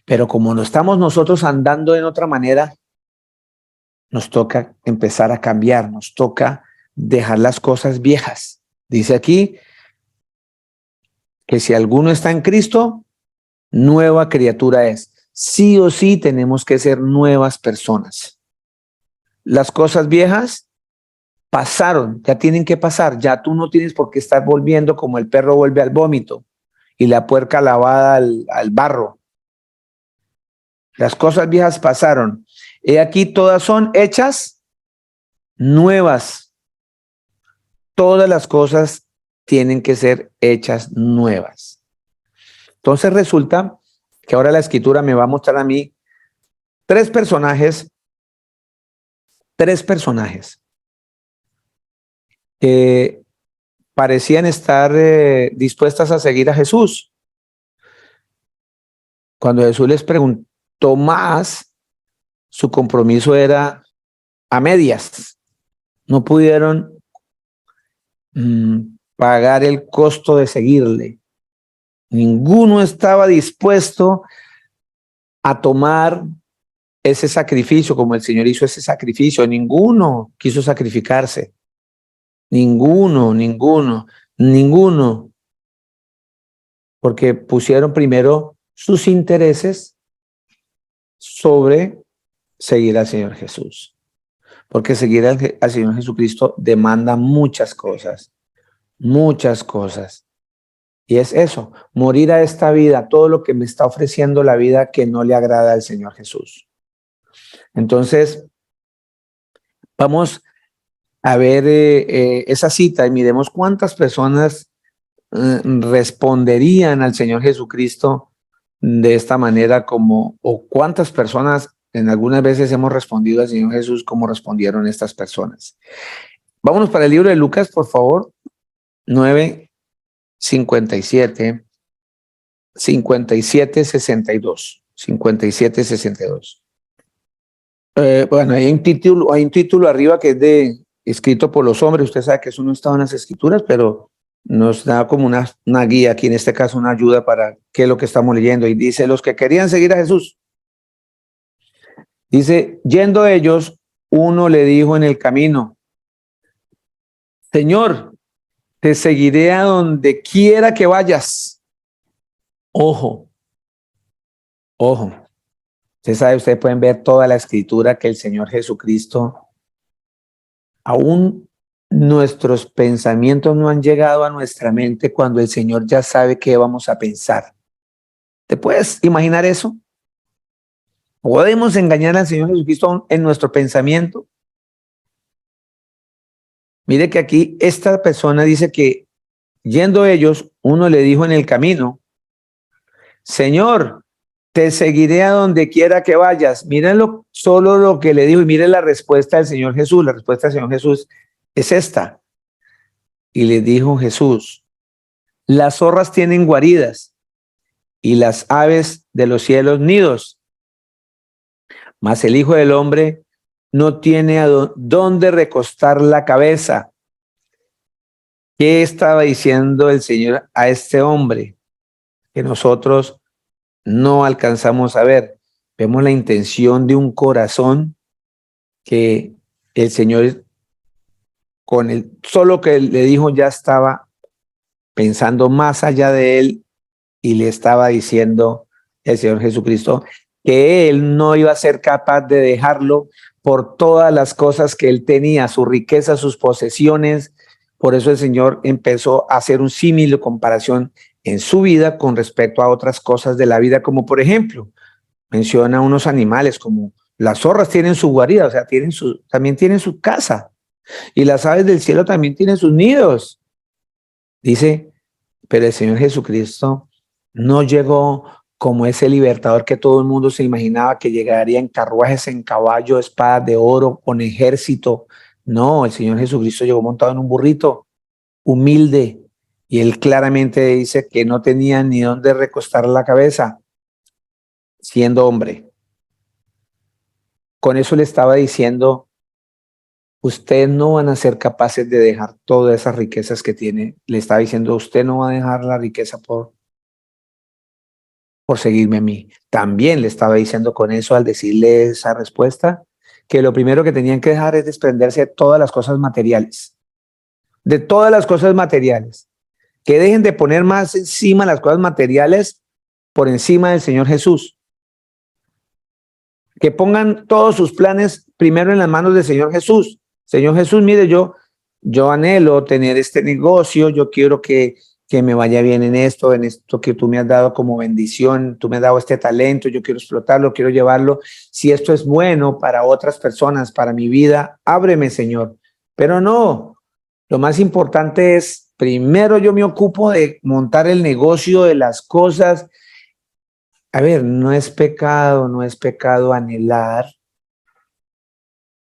Pero como no estamos nosotros andando de otra manera, nos toca empezar a cambiar, nos toca dejar las cosas viejas. Dice aquí que si alguno está en Cristo, nueva criatura es. Sí o sí tenemos que ser nuevas personas. Las cosas viejas pasaron, ya tienen que pasar, ya tú no tienes por qué estar volviendo como el perro vuelve al vómito y la puerca lavada al barro. Las cosas viejas pasaron. He aquí todas son hechas nuevas. Todas las cosas tienen que ser hechas nuevas. Entonces resulta que ahora la Escritura me va a mostrar a mí tres personajes que parecían estar dispuestas a seguir a Jesús. Cuando Jesús les preguntó más, su compromiso era a medias. No pudieron pagar el costo de seguirle. Ninguno estaba dispuesto a tomar ese sacrificio, como el Señor hizo ese sacrificio. Ninguno quiso sacrificarse. Ninguno. Porque pusieron primero sus intereses sobre seguir al Señor Jesús. Porque seguir al Señor Jesucristo demanda muchas cosas. Y es eso, morir a esta vida, todo lo que me está ofreciendo la vida que no le agrada al Señor Jesús. Entonces, vamos a ver esa cita y miremos cuántas personas responderían al Señor Jesucristo de esta manera o cuántas personas en algunas veces hemos respondido al Señor Jesús como respondieron estas personas. Vámonos para el libro de Lucas, por favor, 9:57, 57:62. Bueno, hay un título arriba que es escrito por los hombres. Usted sabe que eso no estaba en las escrituras, pero nos da como una guía aquí, en este caso una ayuda para qué es lo que estamos leyendo. Y dice, los que querían seguir a Jesús. Dice, yendo ellos, uno le dijo en el camino, Señor, te seguiré a donde quiera que vayas. Ojo. Ustedes pueden ver toda la escritura que el Señor Jesucristo, aún nuestros pensamientos no han llegado a nuestra mente cuando el Señor ya sabe qué vamos a pensar. ¿Te puedes imaginar eso? ¿Podemos engañar al Señor Jesucristo en nuestro pensamiento? Mire que aquí esta persona dice que yendo ellos, uno le dijo en el camino, Señor, te seguiré a donde quiera que vayas. Miren solo lo que le dijo y miren la respuesta del Señor Jesús. La respuesta del Señor Jesús es esta. Y le dijo Jesús, las zorras tienen guaridas y las aves de los cielos nidos, mas el Hijo del Hombre no tiene dónde recostar la cabeza. ¿Qué estaba diciendo el Señor a este hombre? Que nosotros no alcanzamos a ver. Vemos la intención de un corazón que el Señor, con el solo que le dijo, ya estaba pensando más allá de él y le estaba diciendo el Señor Jesucristo que él no iba a ser capaz de dejarlo por todas las cosas que él tenía, su riqueza, sus posesiones. Por eso el Señor empezó a hacer un símil de comparación en su vida con respecto a otras cosas de la vida, como por ejemplo, menciona unos animales como las zorras tienen su guarida, o sea, también tienen su casa, y las aves del cielo también tienen sus nidos. Dice, pero el Señor Jesucristo no llegó como ese libertador que todo el mundo se imaginaba que llegaría en carruajes, en caballo, espadas de oro, con ejército. No, el Señor Jesucristo llegó montado en un burrito, humilde, y él claramente dice que no tenía ni dónde recostar la cabeza, siendo hombre. Con eso le estaba diciendo, ustedes no van a ser capaces de dejar todas esas riquezas que tiene. Le estaba diciendo, usted no va a dejar la riqueza por seguirme a mí. También le estaba diciendo con eso, al decirle esa respuesta, que lo primero que tenían que dejar es desprenderse de todas las cosas materiales. De todas las cosas materiales. Que dejen de poner más encima las cosas materiales por encima del Señor Jesús. Que pongan todos sus planes primero en las manos del Señor Jesús. Señor Jesús, mire, yo anhelo tener este negocio, yo quiero que me vaya bien en esto que tú me has dado como bendición, tú me has dado este talento, yo quiero explotarlo, quiero llevarlo. Si esto es bueno para otras personas, para mi vida, ábreme, Señor. Pero no, lo más importante es, primero yo me ocupo de montar el negocio de las cosas. A ver, no es pecado anhelar,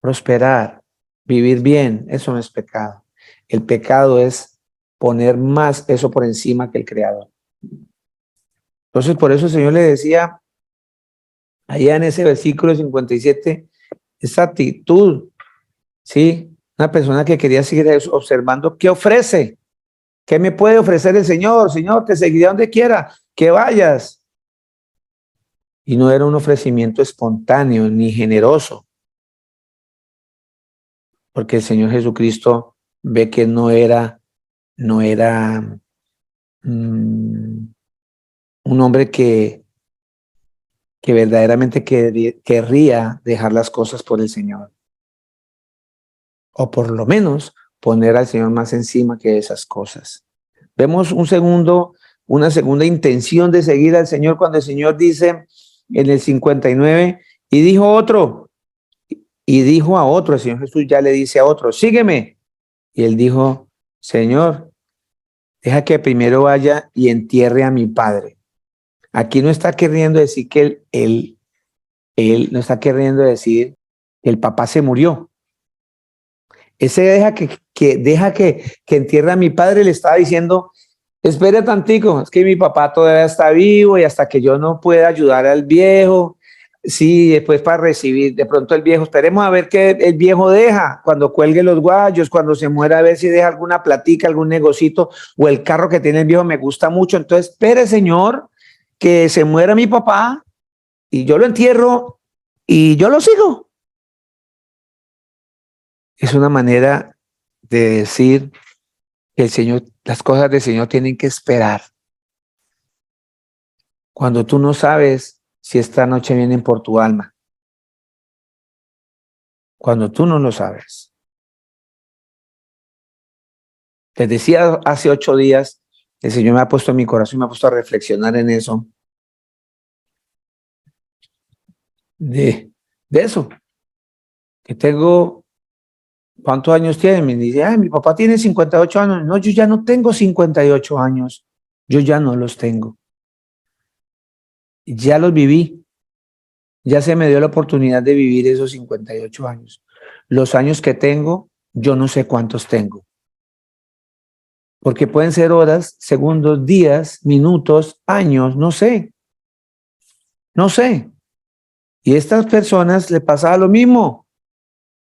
prosperar, vivir bien, eso no es pecado. El pecado es poner más eso por encima que el Creador. Entonces, por eso el Señor le decía, allá en ese versículo 57, esa actitud, ¿sí? Una persona que quería seguir observando qué ofrece, qué me puede ofrecer el Señor. Señor, te seguiré donde quiera, que vayas. Y no era un ofrecimiento espontáneo ni generoso, porque el Señor Jesucristo ve que no era un hombre que verdaderamente querría dejar las cosas por el Señor, o por lo menos poner al Señor más encima que esas cosas. Vemos una segunda intención de seguir al Señor cuando el Señor dice en el 59, y dijo otro, y dijo a otro, el Señor Jesús ya le dice a otro, sígueme. Y él dijo, Señor, deja que primero vaya y entierre a mi padre. Aquí no está queriendo decir que él no está queriendo decir que el papá se murió. Ese deja que entierre a mi padre le estaba diciendo, espere tantico, es que mi papá todavía está vivo y hasta que yo no pueda ayudar al viejo, sí, después para recibir, de pronto el viejo, esperemos a ver qué el viejo deja, cuando cuelgue los guayos, cuando se muera, a ver si deja alguna platica, algún negocito, o el carro que tiene el viejo me gusta mucho, entonces espere, señor, que se muera mi papá y yo lo entierro y yo lo sigo. Es una manera de decir que el Señor, las cosas del Señor tienen que esperar. Cuando tú no sabes si esta noche vienen por tu alma, cuando tú no lo sabes. Les decía hace 8 días, el Señor me ha puesto en mi corazón y me ha puesto a reflexionar en eso, de eso, que tengo, ¿cuántos años tiene? Me dice, ay, mi papá tiene 58 años. No, yo ya no tengo 58 años, yo ya no los tengo. Ya los viví, ya se me dio la oportunidad de vivir esos 58 años. Los años que tengo, yo no sé cuántos tengo. Porque pueden ser horas, segundos, días, minutos, años, no sé, no sé. Y a estas personas le pasaba lo mismo.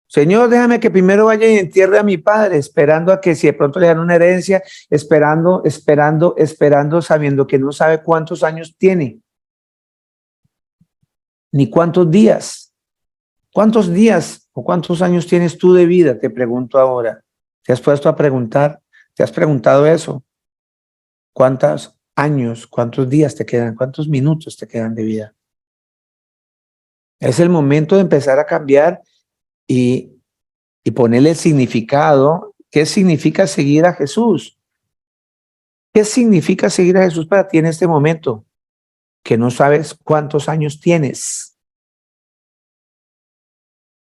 Señor, déjame que primero vaya y entierre a mi padre, esperando a que si de pronto le dan una herencia, esperando, sabiendo que no sabe cuántos años tiene, ni cuántos días. ¿Cuántos días o cuántos años tienes tú de vida? Te pregunto ahora. ¿Te has puesto a preguntar? ¿Te has preguntado eso? ¿Cuántos años, cuántos días te quedan, cuántos minutos te quedan de vida? Es el momento de empezar a cambiar y, y ponerle el significado. ¿Qué significa seguir a Jesús? ¿Qué significa seguir a Jesús para ti en este momento? Que no sabes cuántos años tienes.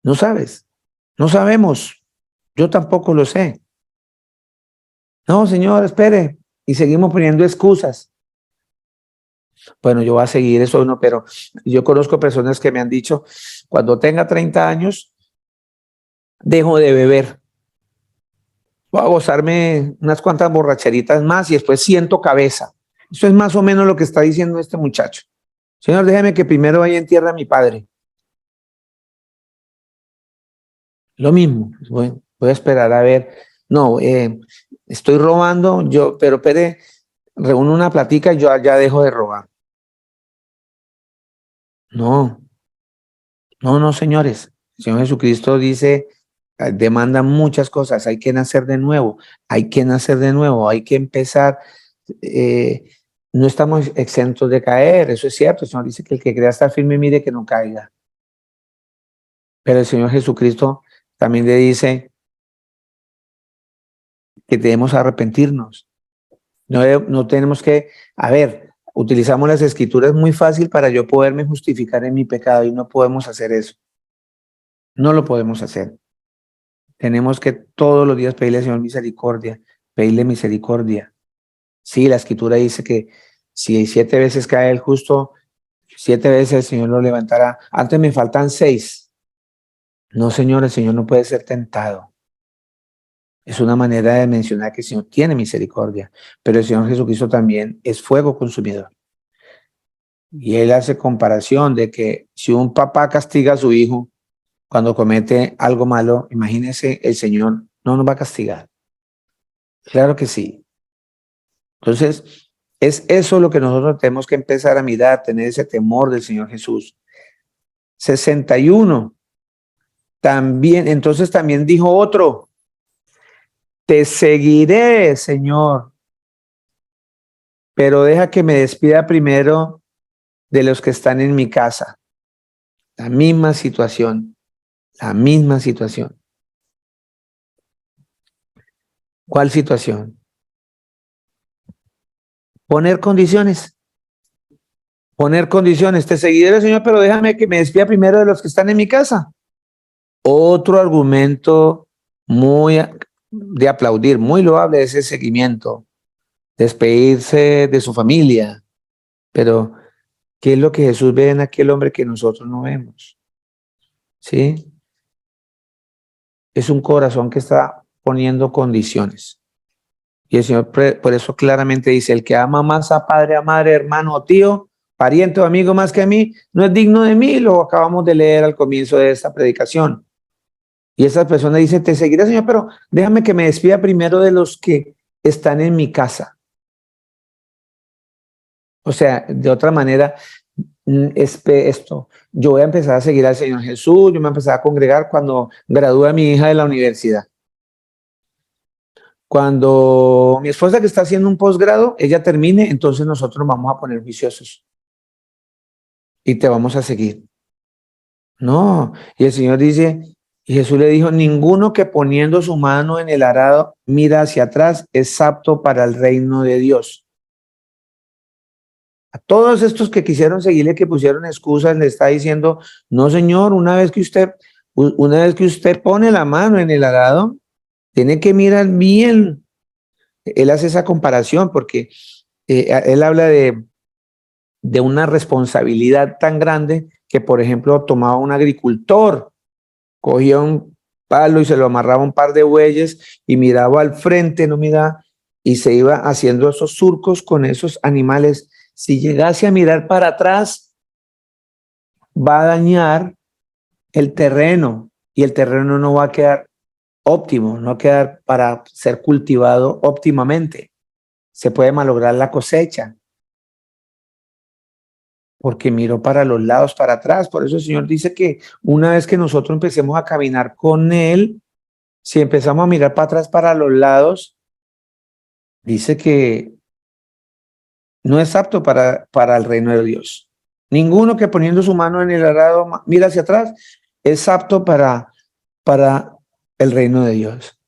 No sabes. No sabemos. Yo tampoco lo sé. No, Señor, espere. Y seguimos poniendo excusas. Bueno, yo voy a seguir eso, no, pero yo conozco personas que me han dicho, cuando tenga 30 años, dejo de beber. Voy a gozarme unas cuantas borracheritas más y después siento cabeza. Eso es más o menos lo que está diciendo este muchacho. Señor, déjeme que primero vaya en tierra a mi padre. Lo mismo, voy a esperar a ver. No, estoy robando, pero espere, reúno una platica y yo ya dejo de robar. No, no, señores. El Señor Jesucristo dice, demanda muchas cosas, hay que nacer de nuevo, hay que nacer de nuevo, hay que empezar. eh, no estamos exentos de caer, eso es cierto. El Señor dice que el que crea estar firme mire que no caiga. Pero el Señor Jesucristo también le dice que debemos arrepentirnos. No tenemos que, a ver, utilizamos las escrituras muy fácil para yo poderme justificar en mi pecado y no podemos hacer eso. No lo podemos hacer. Tenemos que todos los días pedirle al Señor misericordia, pedirle misericordia. Sí, la escritura dice que si 7 veces cae el justo, 7 veces el Señor lo levantará. Antes me faltan 6. No, Señor, el Señor no puede ser tentado. Es una manera de mencionar que el Señor tiene misericordia, pero el Señor Jesucristo también es fuego consumidor. Y él hace comparación de que si un papá castiga a su hijo cuando comete algo malo, imagínese, el Señor no nos va a castigar. Claro que sí. Entonces, Es eso lo que nosotros tenemos que empezar a mirar, tener ese temor del Señor Jesús. 61. También, entonces también dijo otro, te seguiré, Señor, pero deja que me despida primero de los que están en mi casa. La misma situación, la misma situación. ¿Cuál situación? Poner condiciones. Poner condiciones. Te seguiré, Señor, pero déjame que me despida primero de los que están en mi casa. Otro argumento muy de aplaudir, muy loable ese seguimiento. Despedirse de su familia. Pero, ¿qué es lo que Jesús ve en aquel hombre que nosotros no vemos? ¿Sí? Es un corazón que está poniendo condiciones. Y el Señor por eso claramente dice, el que ama más a padre, a madre, hermano o tío, pariente o amigo más que a mí, no es digno de mí. Lo acabamos de leer al comienzo de esta predicación. Y esa persona dice, te seguiré, Señor, pero déjame que me despida primero de los que están en mi casa. O sea, de otra manera, esto, yo voy a empezar a seguir al Señor Jesús, yo me voy a empezar a congregar cuando gradúe a mi hija de la universidad. Cuando mi esposa que está haciendo un posgrado, ella termine, entonces nosotros nos vamos a poner viciosos y te vamos a seguir. No, y el Señor dice, y Jesús le dijo, ninguno que poniendo su mano en el arado mira hacia atrás es apto para el reino de Dios. A todos estos que quisieron seguirle, que pusieron excusas, le está diciendo, no, Señor, una vez que usted pone la mano en el arado, tiene que mirar bien. Él hace esa comparación porque él habla de una responsabilidad tan grande que, por ejemplo, tomaba un agricultor, cogía un palo y se lo amarraba a un par de bueyes y miraba al frente, no miraba, y se iba haciendo esos surcos con esos animales. Si llegase a mirar para atrás, va a dañar el terreno y el terreno no va a quedar óptimo, no va a quedar para ser cultivado óptimamente. Se puede malograr la cosecha porque miró para los lados, para atrás. Por eso el Señor dice que una vez que nosotros empecemos a caminar con Él, si empezamos a mirar para atrás, para los lados, dice que no es apto para el reino de Dios. Ninguno que poniendo su mano en el arado mira hacia atrás es apto para el reino de Dios.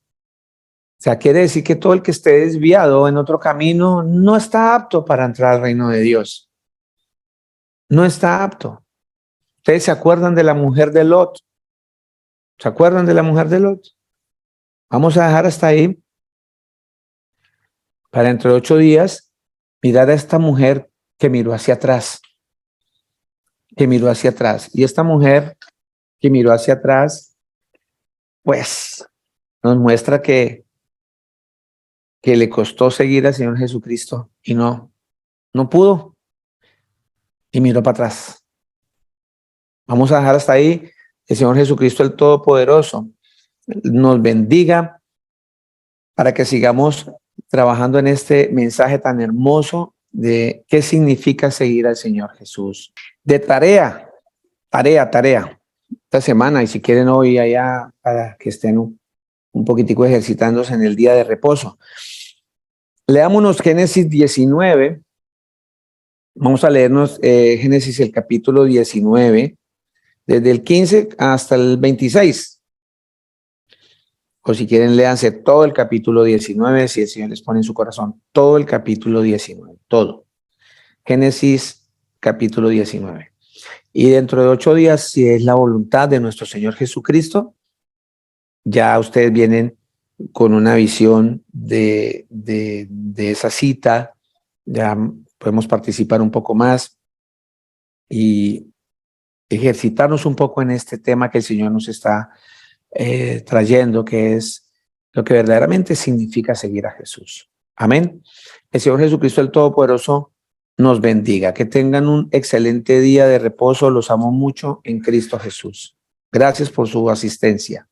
O sea, quiere decir que todo el que esté desviado en otro camino no está apto para entrar al reino de Dios. No está apto. ¿Ustedes se acuerdan de la mujer de Lot? ¿Se acuerdan de la mujer de Lot? Vamos a dejar hasta ahí para dentro de 8 días mirar a esta mujer que miró hacia atrás, que miró hacia atrás. Y esta mujer que miró hacia atrás, pues nos muestra que le costó seguir al Señor Jesucristo y no pudo y miró para atrás. Vamos a dejar hasta ahí. El Señor Jesucristo, el Todopoderoso, nos bendiga para que sigamos trabajando en este mensaje tan hermoso de qué significa seguir al Señor Jesús. De tarea. Esta semana, y si quieren hoy allá, para que estén un poquitico ejercitándose en el día de reposo. Leámonos Génesis 19. Vamos a leernos Génesis el capítulo 19, desde el 15 hasta el 26. O si quieren, léanse todo el capítulo 19, si el Señor les pone en su corazón, todo el capítulo 19, todo. Génesis capítulo 19. Y dentro de 8 días, si es la voluntad de nuestro Señor Jesucristo, ya ustedes vienen con una visión de esa cita, ya podemos participar un poco más y ejercitarnos un poco en este tema que el Señor nos está trayendo, que es lo que verdaderamente significa seguir a Jesús. Amén. El Señor Jesucristo, el Todopoderoso, nos bendiga. Que tengan un excelente día de reposo. Los amo mucho en Cristo Jesús. Gracias por su asistencia.